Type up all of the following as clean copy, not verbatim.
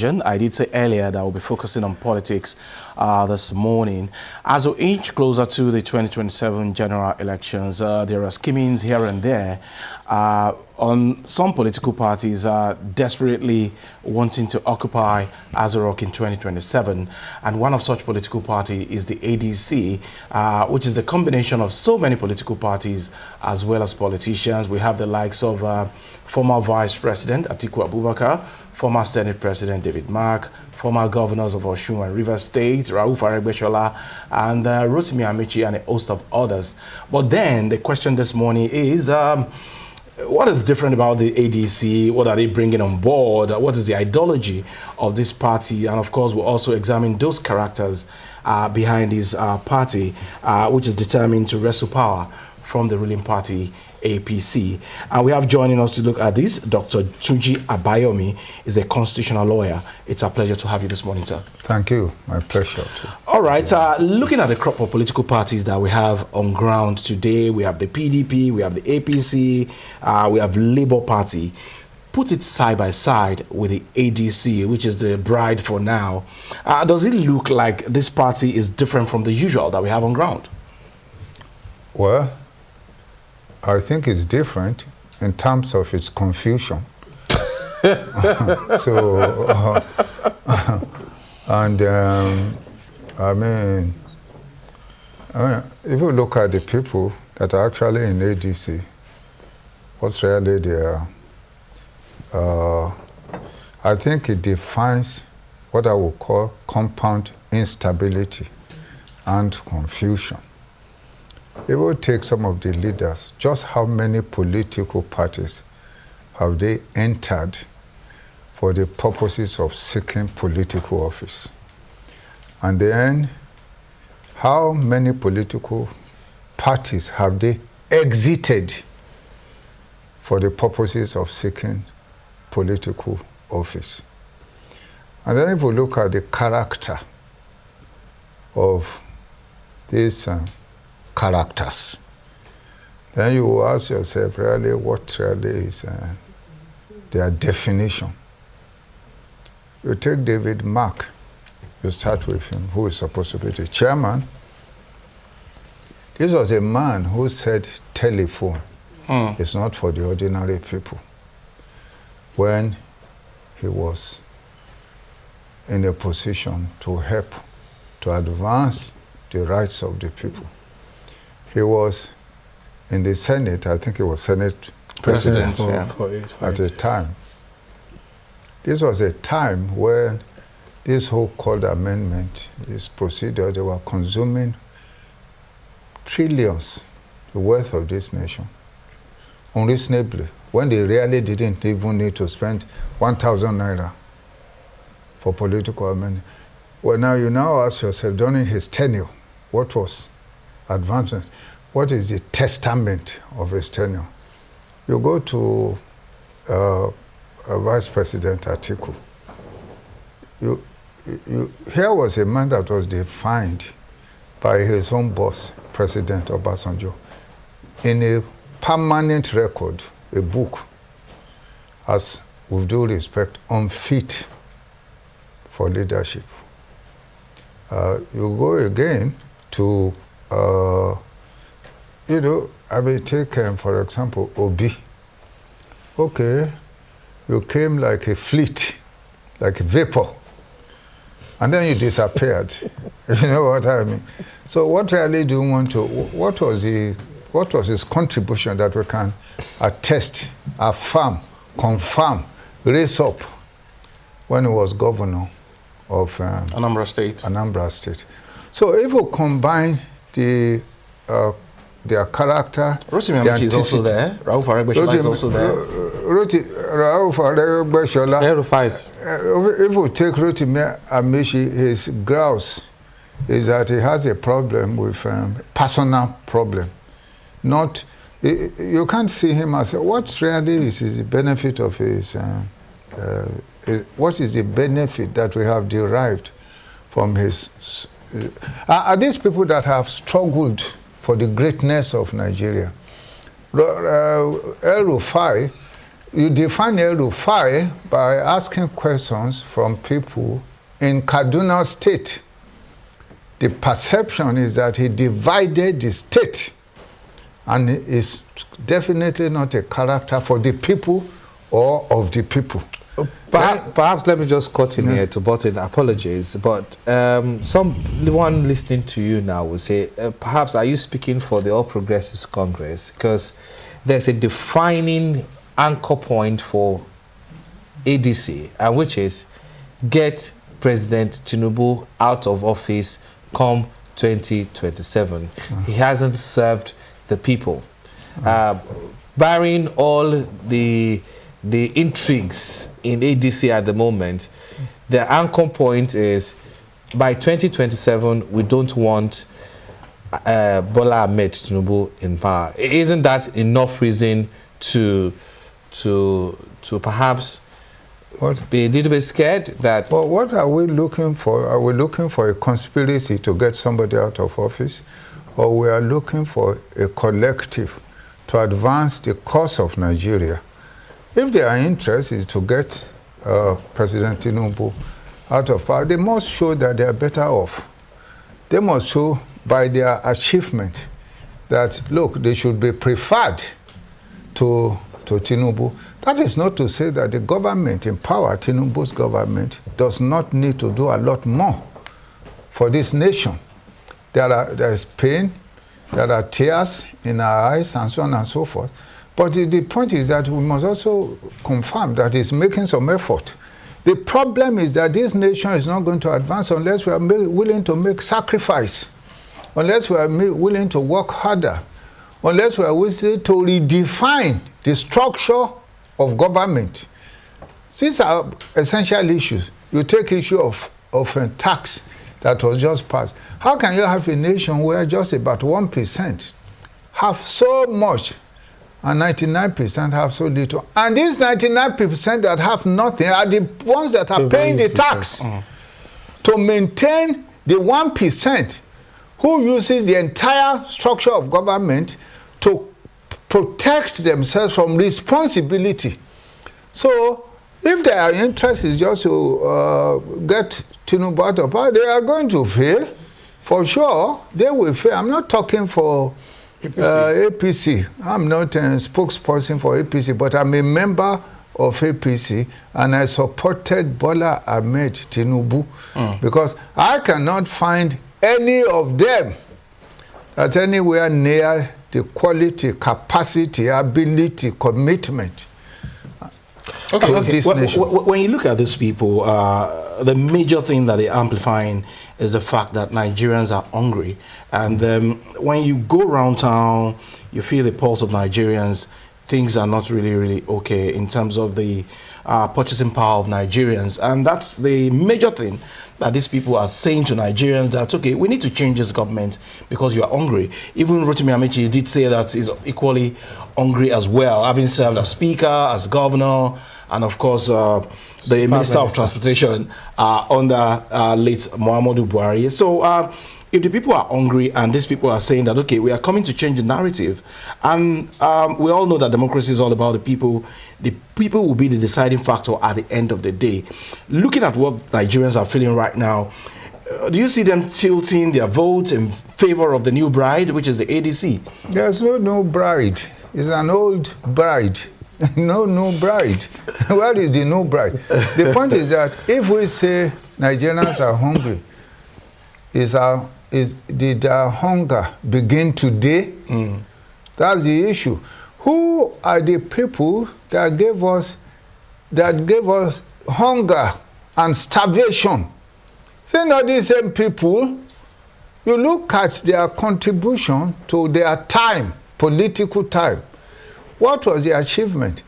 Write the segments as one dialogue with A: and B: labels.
A: I did say earlier that we'll be focusing on politics this morning. As we inch closer to the 2027 general elections, there are schemings here and there on some political parties desperately wanting to occupy Aso Rock in 2027. And one of such political party is the ADC, which is the combination of so many political parties as well as politicians. We have the likes of former Vice President Atiku Abubakar, former Senate President David Mark, former governors of Osun and Rivers State, Rauf Aregbesola, and Rotimi Amici, and a host of others. But then the question this morning is, what is different about the ADC? What are they bringing on board? What is the ideology of this party? And of course, we'll also examine those characters behind this party, which is determined to wrestle power from the ruling party, APC. And we have joining us to look at this, Dr. Tunji Abayomi is a constitutional lawyer. It's a pleasure to have you this morning, sir.
B: Thank you. My pleasure, too.
A: All right. Looking at the crop of political parties that we have on ground today, we have the PDP, we have the APC, we have Labour Party. Put it side by side with the ADC, which is the bride for now. Does it look like this party is different from the usual that we have on ground?
B: Well, I think it's different in terms of its confusion. I mean, if you look at the people that are actually in ADC, what's really there, I think it defines what I would call compound instability and confusion. It will take some of the leaders, just how many political parties have they entered for the purposes of seeking political office? And then, how many political parties have they exited for the purposes of seeking political office? And then if we look at the character of these characters, then you will ask yourself, really, what really is their definition? You take David Mark, you start with him, who is supposed to be the chairman. This was a man who said telephone is not for the ordinary people when he was in a position to help to advance the rights of the people. He was in the Senate, I think he was Senate President at the time. This was a time when this whole called amendment, this procedure, they were consuming trillions, the worth of this nation, unreasonably, when they really didn't even need to spend 1,000 naira for political amendment. Well, now you now ask yourself, during his tenure, what was advancement? What is the testament of his tenure? You go to Vice President Atiku. Here was a man that was defined by his own boss, President Obasanjo, in a permanent record, a book, as with due respect, unfit for leadership. You go again to, I may take, for example, Obi. Okay, you came like a fleet, like a vapor, and then you disappeared. You know what I mean? So what really do you want to, what was his contribution that we can attest, affirm, confirm, raise up when he was governor of
A: Anambra
B: State. So if we combine their character,
A: Rotimi Amici is also there. Rauf Aregbesola is also there.
B: Rauf Aregbesola. If we take Rotimi Amici, his grouse is that he has a problem with personal problem. Not, you can't see him as what really is the benefit of his. What is the benefit that we have derived from his? Are these people that have struggled for the greatness of Nigeria? El Rufai You define El-Rufai by asking questions from people in Kaduna State. The perception is that he divided the state, and is definitely not a character for the people or of the people.
C: Perhaps let me just cut in here to butt in. Apologies, but someone listening to you now will say, perhaps are you speaking for the All Progressives Congress? Because there's a defining anchor point for ADC, and which is get President Tinubu out of office come 2027. He hasn't served the people. Barring all the intrigues in ADC at the moment, the anchor point is by 2027 we don't want Bola Ahmed Tinubu in power. Isn't that enough reason to perhaps be a little bit scared that...
B: Well, what are we looking for? Are we looking for a conspiracy to get somebody out of office? Or we are looking for a collective to advance the cause of Nigeria? If their interest is to get President Tinubu out of power, they must show that they are better off. They must show by their achievement that, look, they should be preferred to Tinubu. That is not to say that the government in power, Tinubu's government, does not need to do a lot more for this nation. There is pain, there are tears in our eyes, and so on and so forth. But the point is that we must also confirm that it's making some effort. The problem is that this nation is not going to advance unless we are willing to make sacrifice, unless we are willing to work harder, unless we are willing to redefine the structure of government. These are essential issues. You take issue of tax that was just passed. How can you have a nation where just about 1% have so much and 99% have so little? And these 99% that have nothing are the ones that are paying the tax to maintain the 1% who uses the entire structure of government to protect themselves from responsibility. So if their interest is just to get Tinubu out of power, they are going to fail. For sure, they will fail. I'm not talking for APC. I'm not a spokesperson for APC, but I'm a member of APC, and I supported Bola Ahmed Tinubu because I cannot find any of them that's anywhere near the quality, capacity, ability, commitment to this nation.
A: When you look at these people, the major thing that they're amplifying is the fact that Nigerians are hungry. And when you go around town, you feel the pulse of Nigerians. Things are not really okay in terms of the purchasing power of Nigerians. And that's the major thing that these people are saying to Nigerians, that, okay, we need to change this government because you are hungry. Even Rotimi Amechi did say that he's equally hungry as well, having served as speaker, as governor, and of course, the Minister of Transportation under late Muhammadu Buhari. So if the people are hungry and these people are saying that, okay, we are coming to change the narrative, and we all know that democracy is all about the people will be the deciding factor at the end of the day. Looking at what Nigerians are feeling right now, do you see them tilting their votes in favor of the new bride, which is the ADC?
B: There's no new bride. It's an old bride. No new bride. Where is the new bride? The point is that if we say Nigerians are hungry, did our hunger begin today? That's the issue. Who are the people that gave us hunger and starvation? They're not the same people. You look at their contribution to their time, political time. What was the achievement?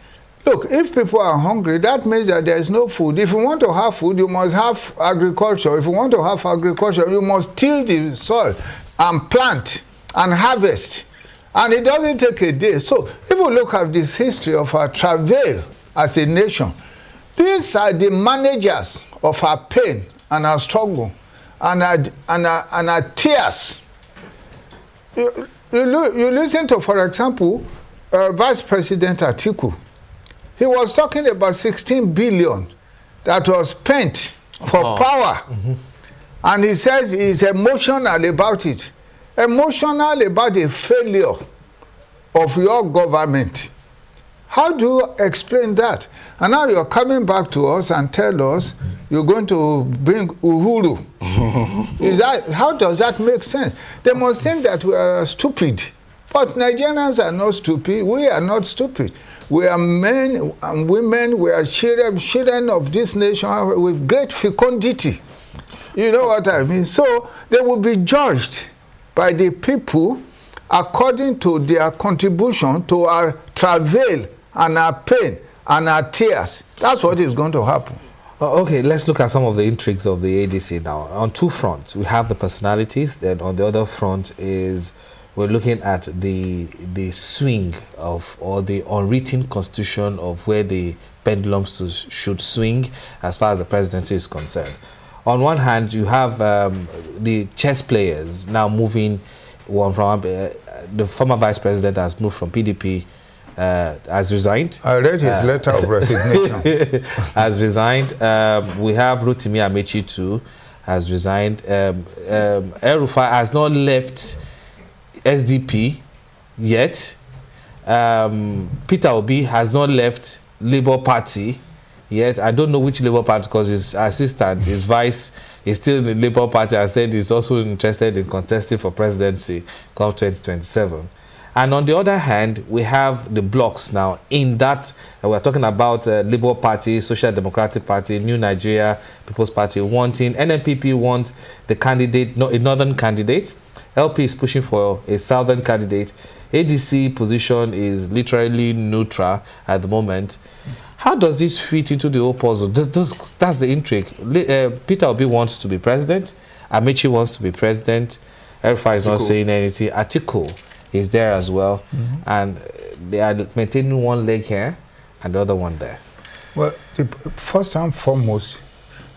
B: Look, if people are hungry, that means that there is no food. If you want to have food, you must have agriculture. If you want to have agriculture, you must till the soil and plant and harvest. And it doesn't take a day. So if you look at this history of our travail as a nation, these are the managers of our pain and our struggle and our tears. You listen to, for example, Vice President Atiku. He was talking about 16 billion that was spent for power. And he says he's emotional about it. Emotional about the failure of your government. How do you explain that? And now you're coming back to us and tell us you're going to bring Uhuru. How does that make sense? They must think that we are stupid. But Nigerians are not stupid. We are not stupid. We are men and women. We are children of this nation with great fecundity. You know what I mean? So they will be judged by the people according to their contribution to our travail and our pain and our tears. That's what is going to happen.
C: Okay, let's look at some of the intrigues of the ADC now. On two fronts, we have the personalities. Then on the other front is we're looking at the swing of, or the unwritten constitution of where the pendulum should swing as far as the presidency is concerned. On one hand, you have the chess players now moving one from the former vice president has moved from PDP, has resigned.
B: I read his letter of resignation.
C: Has resigned. We have Rotimi Amechi too, has resigned. El-Rufai has not left SDP yet. Peter Obi has not left Labour Party yet. I don't know which Labour Party, because his assistant, his vice, is still in the Labour Party and said he's also interested in contesting for presidency come 2027. And on the other hand, we have the blocks now in that we're talking about Labour Party, Social Democratic Party, New Nigeria People's Party wanting, NNPP wants the candidate, not a northern candidate. LP is pushing for a southern candidate. ADC position is literally neutral at the moment. How does this fit into the whole puzzle? That's the intrigue. Peter Obi wants to be president. Amechi wants to be president. El-Rufai is not saying anything. Atiku is there as well. And they are maintaining one leg here and the other one there.
B: Well, first and foremost,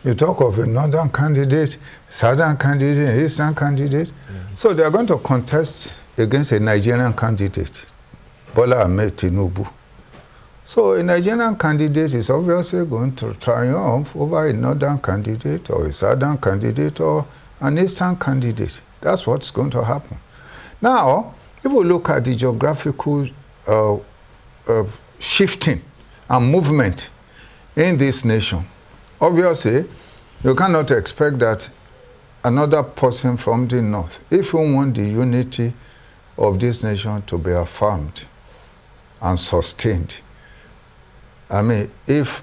B: you talk of a northern candidate, southern candidate, eastern candidate. So they are going to contest against a Nigerian candidate, Bola Ahmed Tinubu. So a Nigerian candidate is obviously going to triumph over a northern candidate or a southern candidate or an eastern candidate. That's what's going to happen. Now, if we look at the geographical shifting and movement in this nation, obviously, you cannot expect that another person from the north, if we want the unity of this nation to be affirmed and sustained. I mean, if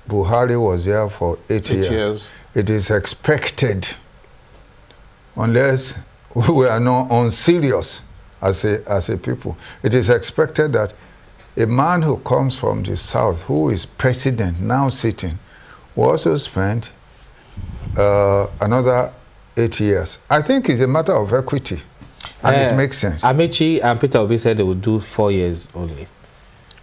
B: Buhari was here for 8 years, it is expected, unless we are not unserious as a people, it is expected that a man who comes from the south, who is president now sitting, will also spend another 8 years. I think it's a matter of equity, and it makes sense.
C: Amechi and Peter Obi said they would do 4 years only.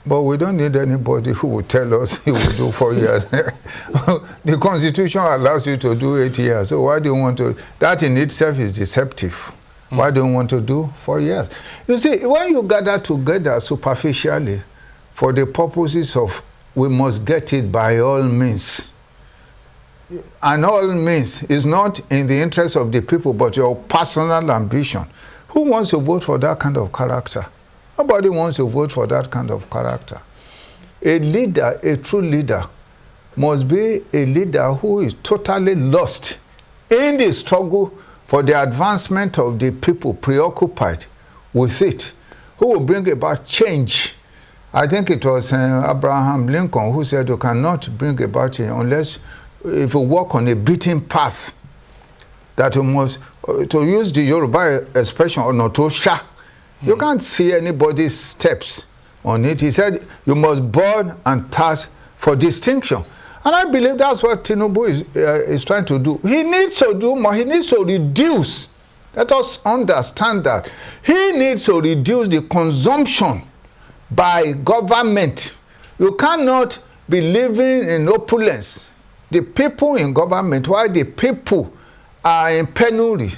B: But we don't need anybody who will tell us he will do 4 years. The Constitution allows you to do 8 years. So why do you want to? That in itself is deceptive. Why do you want to do 4 years? You see, when you gather together superficially for the purposes of we must get it by all means, and all means is not in the interest of the people but your personal ambition. Who wants to vote for that kind of character? Nobody wants to vote for that kind of character. A leader, a true leader, must be a leader who is totally lost in the struggle for the advancement of the people, preoccupied with it, who will bring about change. I think it was Abraham Lincoln who said you cannot bring about change unless if you walk on a beaten path, that you must, to use the Yoruba expression, onotosha. You can't see anybody's steps on it. He said, you must burn and thirst for distinction. And I believe that's what Tinubu is trying to do. He needs to do more. He needs to reduce. Let us understand that. He needs to reduce the consumption by government. You cannot be living in opulence. The people in government, while the people are in penury,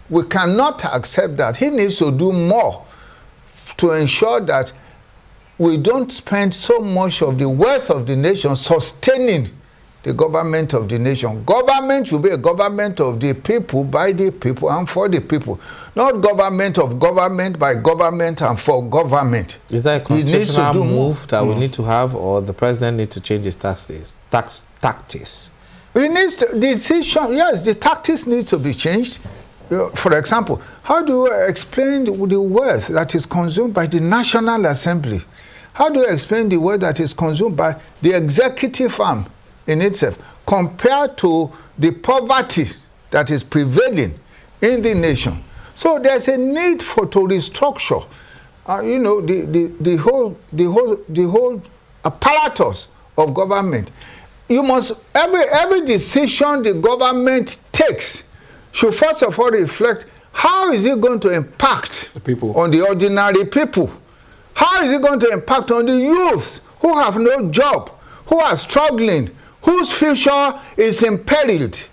B: we cannot accept that. He needs to do more to ensure that we don't spend so much of the wealth of the nation sustaining the government of the nation. Government should be a government of the people, by the people, and for the people. Not government of government, by government, and for government.
C: Is that a constitutional move that we need to have, or the president needs to change his tactics?
B: He needs to, decision, yes, the tactics need to be changed. For example, how do you explain the wealth that is consumed by the National Assembly? How do you explain the wealth that is consumed by the executive arm in itself, compared to the poverty that is prevailing in the nation? So there's a need to restructure, you know, the whole apparatus of government. You must, every decision the government takes should first of all reflect how is it going to impact
A: the people,
B: on the ordinary people. How is it going to impact on the youth who have no job, who are struggling, whose future is imperiled?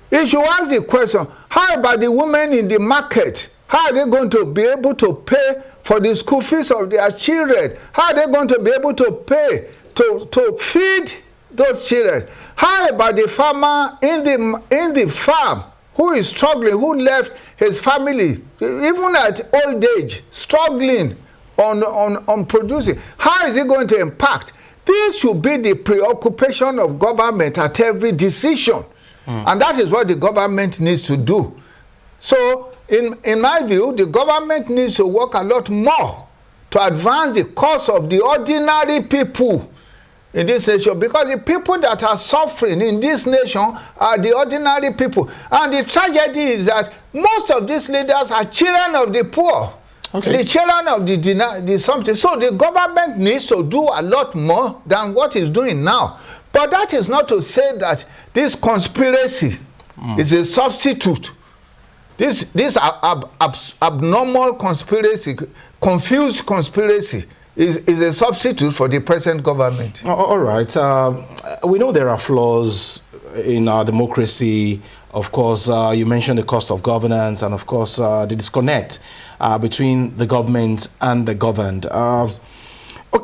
B: If you ask the question, how about the women in the market? How are they going to be able to pay for the school fees of their children? How are they going to be able to pay to feed those children? How about the farmer in the farm who is struggling, who left his family, even at old age, struggling on producing? How is it going to impact? This should be the preoccupation of government at every decision. And that is what the government needs to do. So, in my view, the government needs to work a lot more to advance the cause of the ordinary people in this nation, because the people that are suffering in this nation are the ordinary people. And the tragedy is that most of these leaders are children of the poor. Okay. The children of the something. So the government needs to do a lot more than what it's doing now. But that is not to say that this conspiracy is a substitute. This abnormal conspiracy, confused conspiracy, is a substitute for the present government.
A: All right. We know there are flaws in our democracy. Of course, you mentioned the cost of governance, and of course, the disconnect between the government and the governed.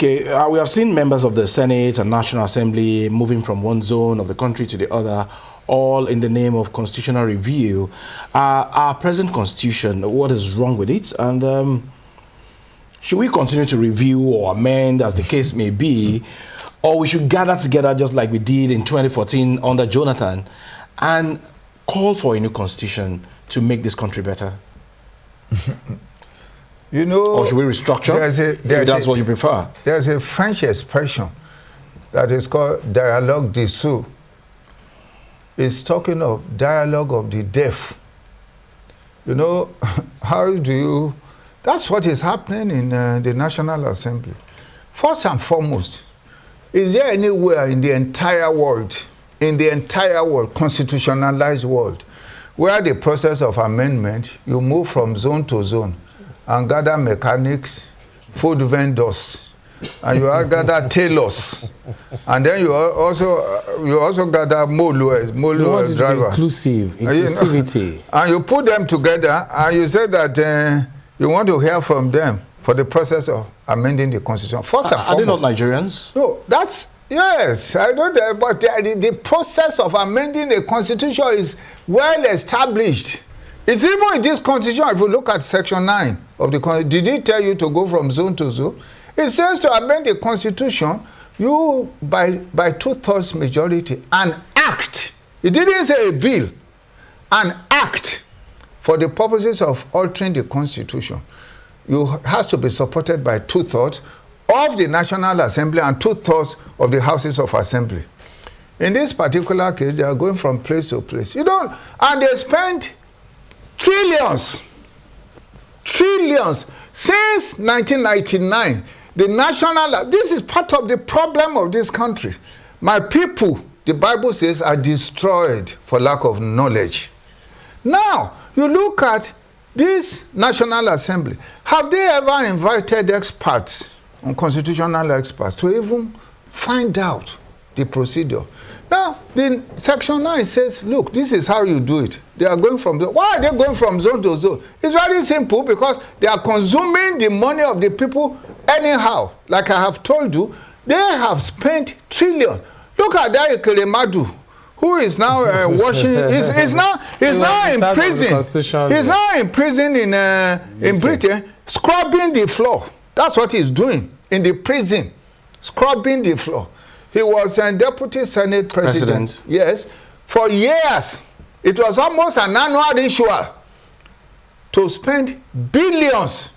A: We have seen members of the Senate and National Assembly moving from one zone of the country to the other, all in the name of constitutional review. Our present constitution, what is wrong with it? And should we continue to review or amend, as the case may be, or we should gather together just like we did in 2014 under Jonathan and call for a new constitution to make this country better?
B: You know,
A: or should we restructure? If that's what you prefer.
B: There's a French expression that is called dialogue des sourds. It's talking of dialogue of the deaf. You know, how do you... That's what is happening in the National Assembly. First and foremost, is there anywhere in the entire world, constitutionalized world, where the process of amendment, you move from zone to zone and gather mechanics, food vendors, and you gather tailors, and then you also gather moluers drivers.
C: Inclusivity.
B: And you put them together, and you say that you want to hear from them for the process of amending the constitution. First and foremost,
A: are they not Nigerians?
B: No, yes, I know that, but the process of amending the constitution is well established. It's even in this constitution. If you look at section 9 of the constitution, did it tell you to go from zone to zone? It says to amend the constitution, you by 2/3 majority, an act. It didn't say a bill, an act for the purposes of altering the constitution. You has to be supported by 2/3 of the National Assembly and 2/3 of the houses of assembly. In this particular case, they are going from place to place. And they spent trillions since 1999. This is part of the problem of this country. My people, the Bible says, are destroyed for lack of knowledge. Now, you look at this National Assembly. Have they ever invited experts, constitutional experts, to even find out the procedure? Now, the section 9 says, look, this is how you do it. They are going from why are they going from zone to zone? It's very simple, because they are consuming the money of the people anyhow. Like I have told you, they have spent trillions. Look at that Ekeremadu, who is now washing. He's now in prison. He's now in prison in Britain, scrubbing the floor. That's what he's doing in the prison, scrubbing the floor. He was a deputy Senate president. Yes, for years. It was almost an annual ritual to spend billions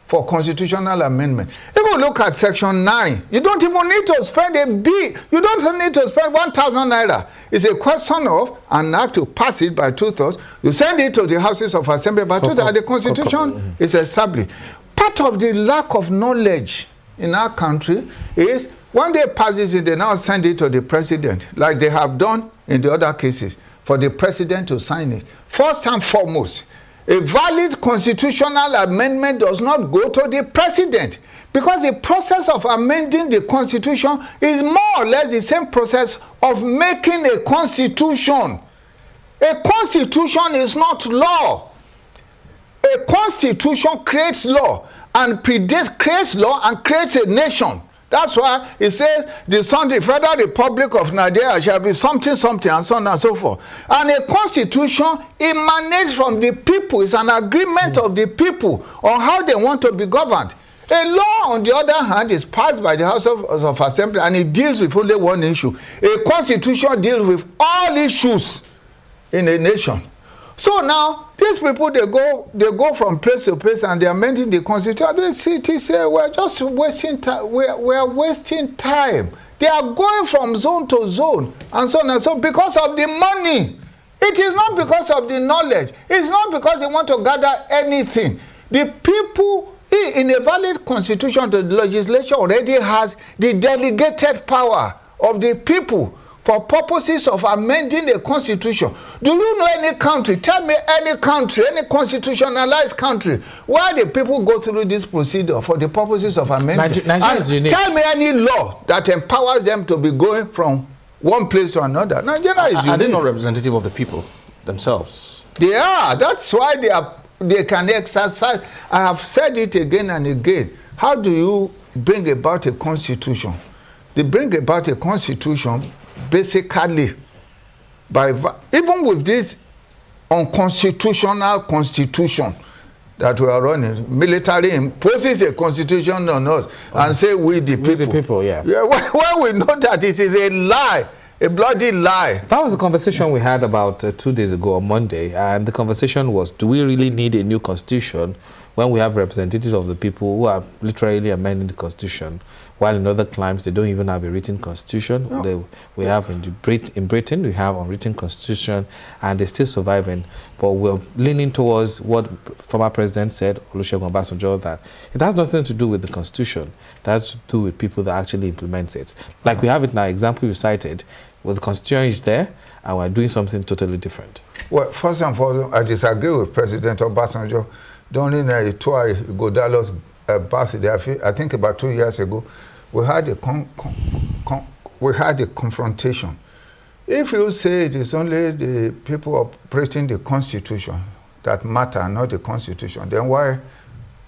B: for constitutional amendment. If you look at section 9, you don't even need to spend you don't need to spend 1,000 naira. It's a question of an act to pass it by 2/3. You send it to the houses of assembly by 2/3. The constitution is established. Part of the lack of knowledge in our country is when they pass it, they now send it to the president, like they have done in the other cases, for the president to sign it. First and foremost, a valid constitutional amendment does not go to the president, because the process of amending the constitution is more or less the same process of making a constitution. A constitution is not law. A constitution creates law and creates law and creates a nation. That's why it says the Federal Republic of Nigeria shall be something, something, and so on and so forth. And a constitution emanates from the people. It's an agreement of the people on how they want to be governed. A law, on the other hand, is passed by the House of Assembly, and it deals with only one issue. A constitution deals with all issues in a nation. So now, these people, they go from place to place and they're amending the constitution. The city say, we're just wasting time. We're wasting time. They are going from zone to zone and so on and so on because of the money. It is not because of the knowledge. It's not because they want to gather anything. The people, in a valid constitution, the legislature already has the delegated power of the people for purposes of amending the constitution. Do you know any country? Tell me any country, any constitutionalized country, where the people go through this procedure for the purposes of amendment. Tell me any law that empowers them to be going from one place to another. Nigeria is unique.
A: Are they not representative of the people themselves?
B: They are. That's why they can exercise. I have said it again and again. How do you bring about a constitution? They bring about a constitution basically by even with this unconstitutional constitution that we are running, military imposes a constitution on us and say we the people.
C: Yeah.
B: Well, we know that it is a lie, a bloody lie.
C: That was a conversation we had about 2 days ago on Monday, and the conversation was, do we really need a new constitution when we have representatives of the people who are literally amending the constitution, while in other climes they don't even have a written constitution? No. We have in Britain, we have unwritten constitution, and they're still surviving. But we're leaning towards what former president said, Olusegun Obasanjo, that it has nothing to do with the constitution. It has to do with people that actually implement it. Like we have it now, example you cited, where the constitution is there, and we're doing something totally different.
B: Well, first and foremost, I disagree with President Obasanjo. During a tour, Godalo's birthday, I think about 2 years ago, we had a confrontation. If you say it is only the people operating the constitution that matter, not the constitution, then why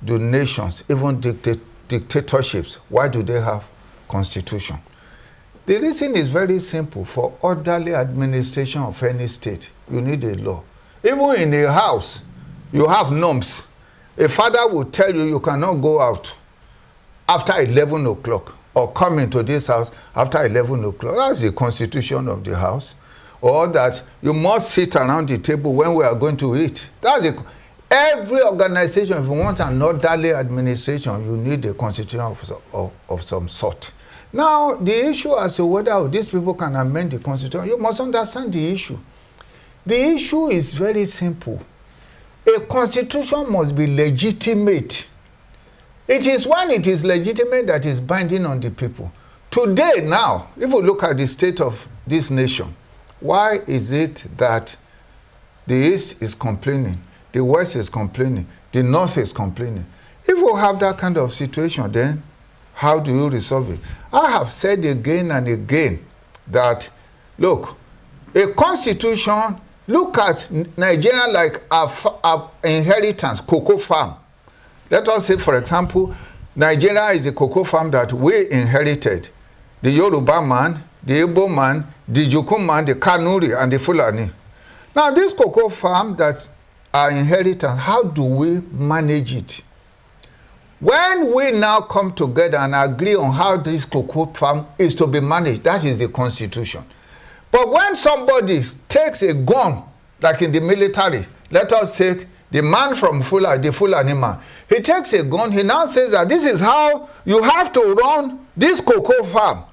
B: do nations, even dictatorships, why do they have constitution? The reason is very simple. For orderly administration of any state, you need a law. Even in a house, you have norms. A father will tell you you cannot go out after 11 o'clock or come into this house after 11 o'clock. That's the constitution of the house. Or that you must sit around the table when we are going to eat. That's the, every organization, if you want an orderly administration, you need a constitution of some sort. Now, the issue as to whether these people can amend the constitution, you must understand the issue. The issue is very simple. A constitution must be legitimate. It is when it is legitimate that is binding on the people. Today, now, if we look at the state of this nation, why is it that the East is complaining, the West is complaining, the North is complaining? If we have that kind of situation, then how do you resolve it? I have said again and again that, look, a constitution, look at Nigeria like our inheritance, cocoa farm. Let us say, for example, Nigeria is the cocoa farm that we inherited. The Yoruba man, the Igbo man, the Jukun man, the Kanuri, and the Fulani. Now, this cocoa farm that are inherited, how do we manage it? When we now come together and agree on how this cocoa farm is to be managed, that is the constitution. But when somebody takes a gun, like in the military, let us take the man from the Fulani man. He takes a gun, he now says that this is how you have to run this cocoa farm.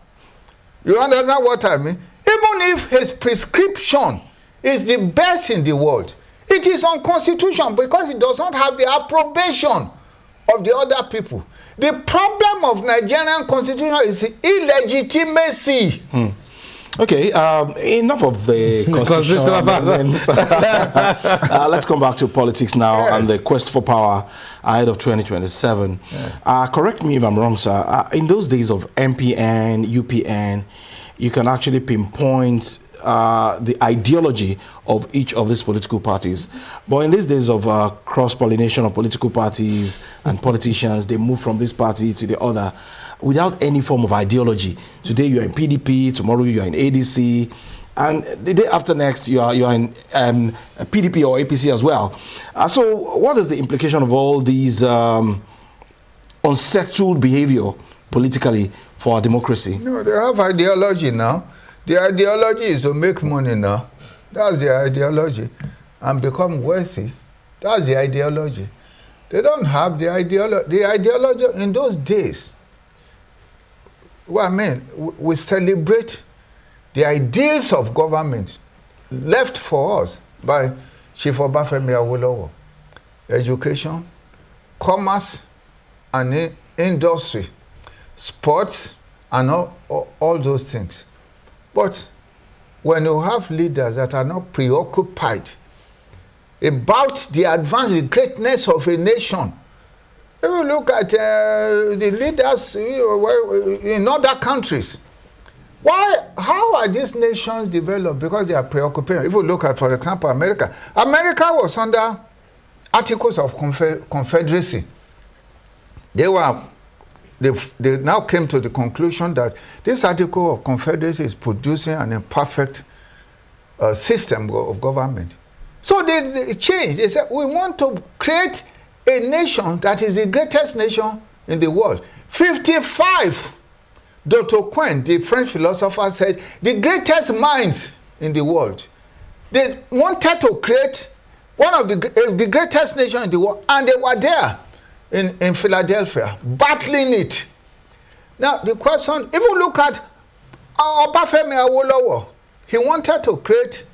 B: You understand what I mean? Even if his prescription is the best in the world, it is unconstitutional because it does not have the approbation of the other people. The problem of Nigerian constitution is illegitimacy.
A: Okay, enough of the constitution. Let's come back to politics now. Yes. And the quest for power ahead of 2027. Yes. Correct me if I'm wrong, sir. In those days of MPN, UPN, you can actually pinpoint the ideology of each of these political parties. But in these days of cross-pollination of political parties and politicians, they move from this party to the other without any form of ideology. Today you're in PDP, tomorrow you're in ADC, and the day after next you're in PDP or APC as well. So what is the implication of all these unsettled behavior politically for our democracy?
B: No, they have ideology now. The ideology is to make money now. That's the ideology. And become wealthy. That's the ideology. They don't have the ideology. The ideology in those days, well, I mean, we celebrate the ideals of government left for us by Chief Obafemi Awolowo. Education, commerce, and industry, sports, and all those things. But when you have leaders that are not preoccupied about the advance, the greatness of a nation, if you look at the leaders in other countries, how are these nations developed? Because they are preoccupied. If you look at, for example, America was under Articles of Confederacy. They now came to the conclusion that this Article of Confederacy is producing an imperfect system of government. So they changed. They said, we want to create a nation that is the greatest nation in the world. 55, Dr. Quinn, the French philosopher, said, the greatest minds in the world. They wanted to create one of the greatest nations in the world, and they were there in Philadelphia, battling it. Now, the question, if you look at Obafemi Awolowo, he wanted to create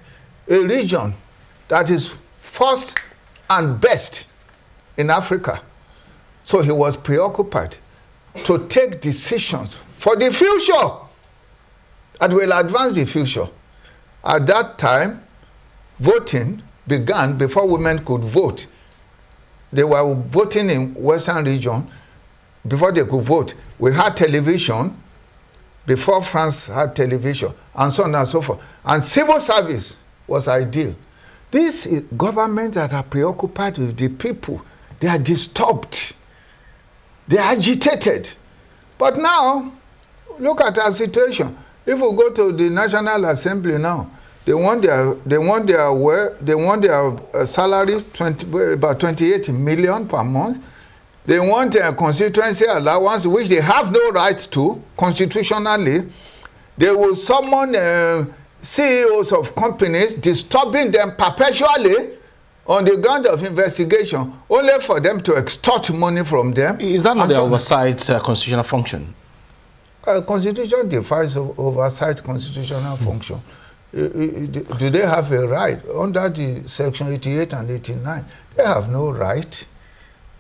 B: a region that is first and best in Africa. So he was preoccupied to take decisions for the future that will advance the future. At that time, voting began before women could vote. They were voting in Western region before they could vote. We had television before France had television, and so on and so forth. And civil service was ideal. These governments that are preoccupied with the people, they are disturbed. They are agitated. But now, look at our situation. If we go to the National Assembly now, they want their salaries about 28 million per month. They want a constituency allowance, which they have no right to constitutionally. They will summon CEOs of companies, disturbing them perpetually on the ground of investigation, only for them to extort money from them.
A: Is that not the oversight constitutional function?
B: Constitution defines oversight constitutional function. Do they have a right? Under the Section 88 and 89, they have no right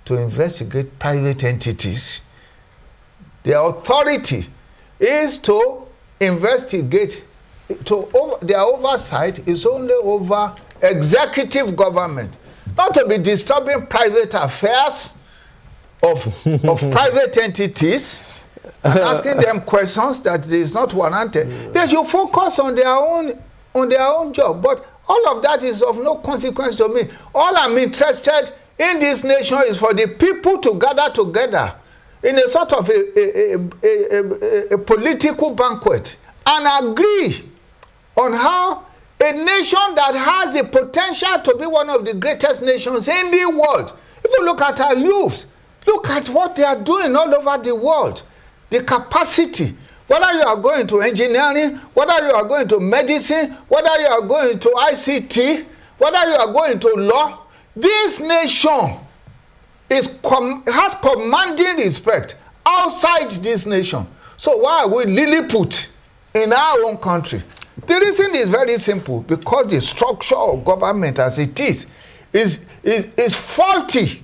B: to investigate private entities. Their authority is to investigate. Their oversight is only over executive government, not to be disturbing private affairs of private entities and asking them questions that is not warranted. They should focus on their own job. But all of that is of no consequence to me. All I'm interested in this nation is for the people to gather together in a sort of a political banquet and agree on how a nation that has the potential to be one of the greatest nations in the world. If you look at our youths, look at what they are doing all over the world. The capacity, whether you are going to engineering, whether you are going to medicine, whether you are going to ICT, whether you are going to law, this nation has commanding respect outside this nation. So why are we Lilliput in our own country? The reason is very simple, because the structure of government as it is faulty.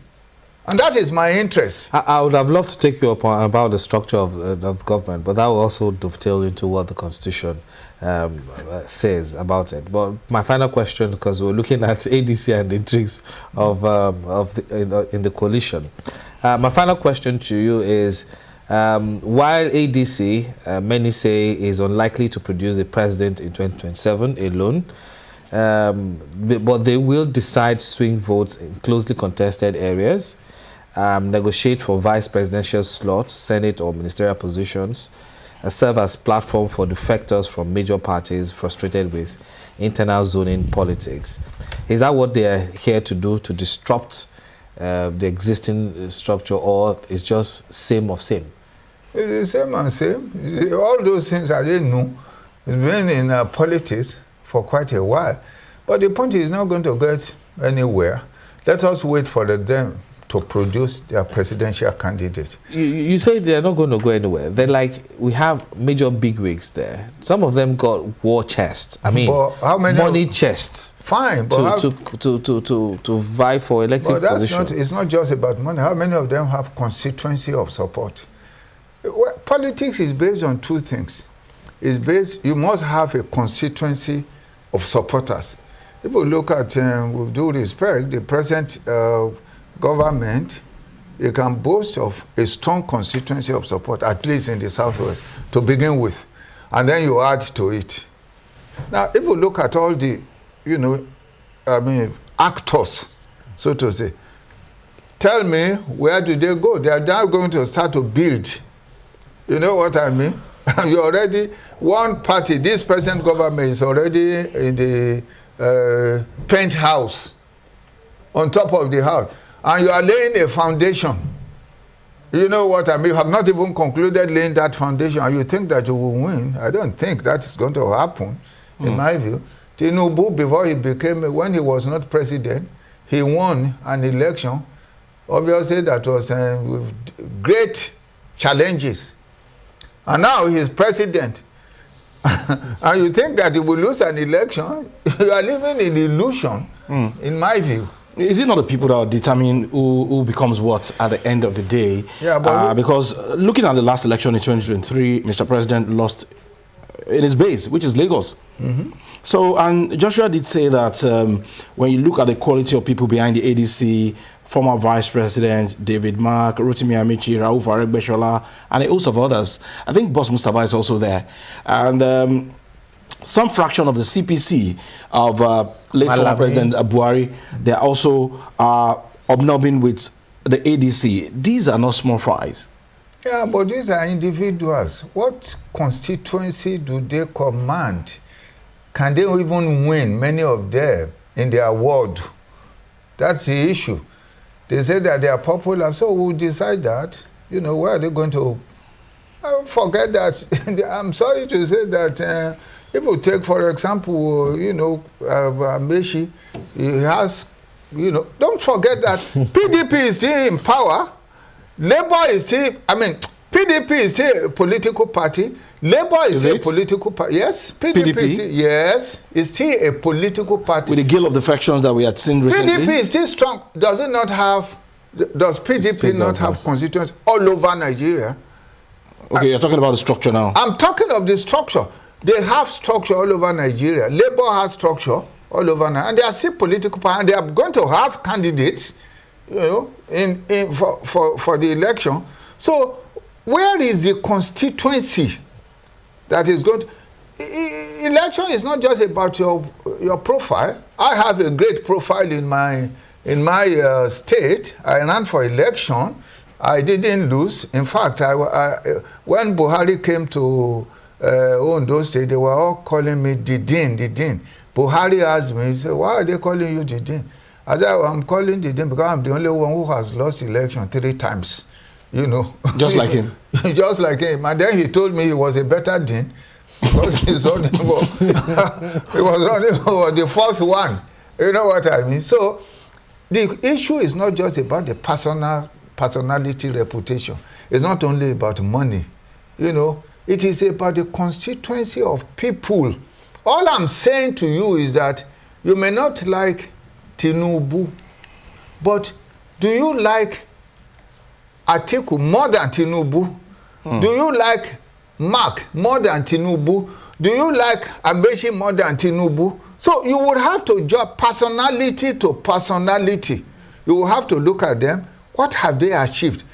B: And that is my interest.
C: I would have loved to take you up on about the structure of government, but that will also dovetail into what the Constitution says about it. But my final question, because we're looking at ADC and intrigues in the coalition. My final question to you is, while ADC, many say, is unlikely to produce a president in 2027 alone, but they will decide swing votes in closely contested areas, negotiate for vice presidential slots, Senate or ministerial positions, serve as platform for defectors from major parties frustrated with internal zoning politics. Is that what they are here to do, to disrupt the existing structure, or is just same of same?
B: It's the same and same. All those things I didn't know. It's been in politics for quite a while. But the point is not going to get anywhere. Let us wait for them to produce their presidential candidate.
C: You say they're not going to go anywhere. They're like, we have major bigwigs there. Some of them got war chests. I mean,
B: how many
C: money chests.
B: Fine, but
C: to vie for elective position.
B: It's not just about money. How many of them have constituency of support? Well, politics is based on two things. You must have a constituency of supporters. If you look at, with due respect, the present government, you can boast of a strong constituency of support, at least in the Southwest, to begin with. And then you add to it. Now, if you look at all the, actors, so to say, tell me, where do they go? They are now going to start to build. You know what I mean? You already, one party, this present government is already in the penthouse, on top of the house. And you are laying a foundation. You know what I mean? You have not even concluded laying that foundation, and you think that you will win. I don't think that is going to happen, in my view. Tinubu, before he when he was not president, he won an election. Obviously, that was with great challenges. And now he's president. And you think that he will lose an election? You are living in illusion, in my view.
A: Is it not the people that determine who becomes what at the end of the day?
B: Yeah, but
A: because looking at the last election in 2023, Mr. President lost in his base, which is Lagos. So, and Joshua did say that when you look at the quality of people behind the ADC, former Vice President David Mark, Rotimi Amici, Rauf Aregbesola, and a host of others. I think Boss Mustafa is also there. And some fraction of the CPC of late former President Buhari, they are also obnobbing with the ADC. These are not small fries.
B: Yeah, but these are individuals. What constituency do they command? Can they even win, many of them, in their ward? That's the issue. They say that they are popular, so we'll decide that. Where are they going to... forget that. I'm sorry to say that if you take, for example, Meshi, he has, don't forget that PDP is still in power. Labour is still, PDP is still a political party. Labour is still a political party. Yes, PDP? Is still, yes, is still a political party.
A: With the guilt of the factions that we had seen recently?
B: PDP is still strong. Does PDP not have constituents all over Nigeria?
A: Okay, you're talking about the structure now.
B: I'm talking of the structure. They have structure all over Nigeria. Labour has structure all over Nigeria. And they are still political party. And they are going to have candidates, for the election. So where is the constituency that is going to... Election is not just about your profile. I have a great profile in my state. I ran for election. I didn't lose. In fact, when Buhari came to Ondo State, they were all calling me Didin, Didin. Buhari asked me, he said, why are they calling you Didin? I said, I'm calling Didin because I'm the only one who has lost election 3 times. You know.
A: Just like him.
B: Just like him. And then he told me he was a better Dean because he's only he was only for the 4th one. You know what I mean? So the issue is not just about the personality reputation. It's not only about money. You know, it is about the constituency of people. All I'm saying to you is that you may not like Tinubu, but do you like Atiku more than Tinubu? Do you like Mark more than Tinubu? Do you like Amechi more than Tinubu? So you would have to judge personality to personality. You will have to look at them. What have they achieved?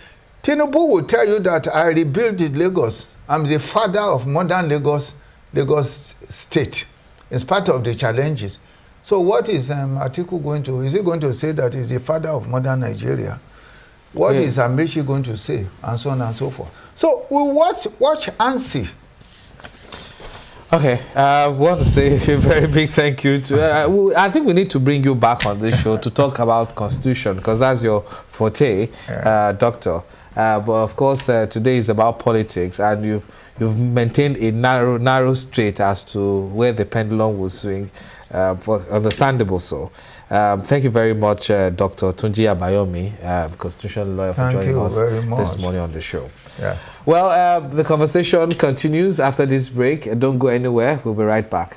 B: Tinubu will tell you that I rebuilt Lagos. I'm the father of modern Lagos state, in spite of the challenges. So what is Atiku going to, is he going to say that he's the father of modern Nigeria? What is Amechi going to say? And so on and so forth. So we watch and see.
C: Okay, I want to say a very big thank you to, I think we need to bring you back on this show to talk about constitution, because that's your forte, yes. Doctor. But of course, today is about politics, and you've maintained a narrow straight as to where the pendulum will swing, understandable so. Thank you very much, Dr. Tunji Abayomi, constitutional lawyer, for joining us this morning on the show.
B: Yeah.
C: Well, the conversation continues after this break. Don't go anywhere. We'll be right back.